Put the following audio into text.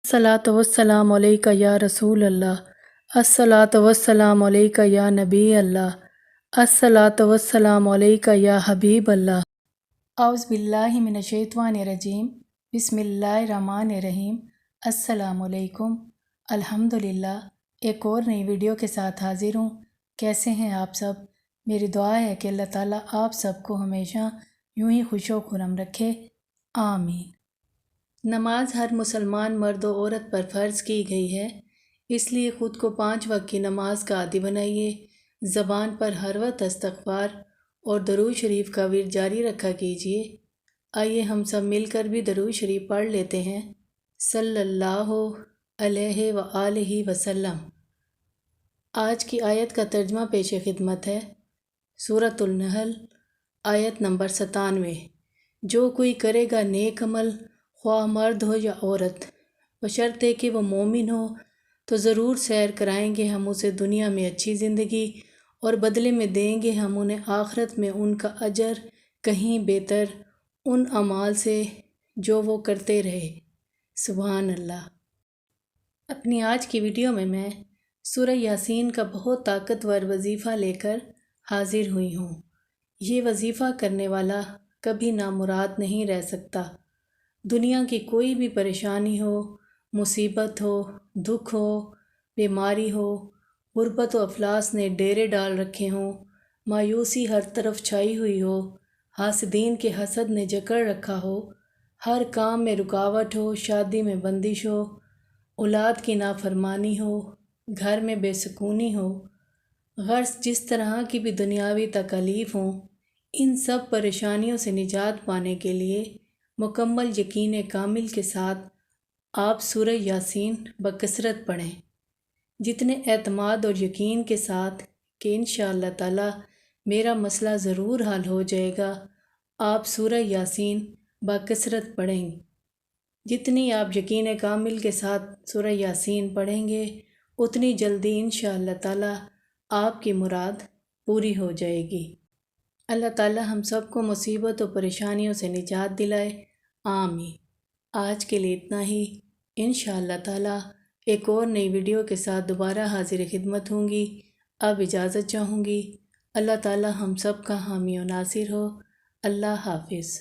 अस्सलातु वस्सलामु अलैका या रसूल अल्लाह। अस्सलातु वस्सलामु अलैका या नबी अल्लाह। अस्सलातु वस्सलामु अलैका या हबीब अल्लाह। औज़ु बिल्लाहि मिनश शैतानिर रजीम। बिस्मिल्लाहिर्रहमानिर्रहीम। अस्सलामु अलैकुम। अल्हम्दुलिल्लाह एक और नई वीडियो के साथ हाजिर हूँ। कैसे हैं आप सब? मेरी दुआ है कि अल्लाह ताला आप सबको हमेशा यूं ही खुशो खुरम रखे, आमीन। नमाज हर मुसलमान मर्द और औरत पर फ़र्ज़ की गई है, इसलिए ख़ुद को 5 वक्त की नमाज का आदी बनाइए। ज़बान पर हर वक्त इस्तग़फ़ार और दरूद शरीफ का विर्द जारी रखा कीजिए। आइए हम सब मिलकर भी दरूद शरीफ पढ़ लेते हैं। सल्लल्लाहु अलैहि व आलिहि वसल्लम। आज की आयत का तर्जमा पेश खिदमत है। सूरतुल नहल आयत नंबर 97। जो कोई करेगा नेक अमल, ख्वाह मर्द हो या औरत, बशर्ते कि वो मोमिन हो, तो ज़रूर सैर कराएंगे हम उसे दुनिया में अच्छी ज़िंदगी, और बदले में देंगे हम उन्हें आखिरत में उनका अजर कहीं बेहतर उन अमाल से जो वो करते रहे। सुभान अल्लाह। अपनी आज की वीडियो में मैं सूरह यासीन का बहुत ताकतवर वजीफ़ा लेकर हाजिर हुई हूँ। ये वजीफ़ा करने वाला कभी नामुराद नहीं रह सकता। दुनिया की कोई भी परेशानी हो, मुसीबत हो, दुख हो, बीमारी हो, गुर्बत व अफलास ने डेरे डाल रखे हों, मायूसी हर तरफ छाई हुई हो, हासदीन के हसद ने जकड़ रखा हो, हर काम में रुकावट हो, शादी में बंदिश हो, औलाद की नाफरमानी हो, घर में बेसुकूनी हो, गर्ज जिस तरह की भी दुनियावी तकलीफ़ हों, इन सब परेशानियों से निजात पाने के लिए मुकम्मल यकीन कामिल के साथ आप सूरह यासीन बकसरत पढ़ें। जितने एतमाद और यकीन के साथ कि इंशाअल्लाह ताला मेरा मसला ज़रूर हल हो जाएगा, आप सूरह यासीन बकसरत पढ़ें। जितनी आप यकीन कामिल के साथ सूरह यासीन पढ़ेंगे, उतनी जल्दी इंशाअल्लाह ताला आपकी मुराद पूरी हो जाएगी। अल्लाह ताला हम सबको मुसीबत और परेशानियों से निजात दिलाए, आमीन। आज के लिए इतना ही। इंशाअल्लाह ताला एक और नई वीडियो के साथ दोबारा हाजिर खिदमत होंगी। अब इजाज़त चाहूँगी। अल्लाह ताला हम सब का हामी और नासिर हो। अल्लाह हाफिज़।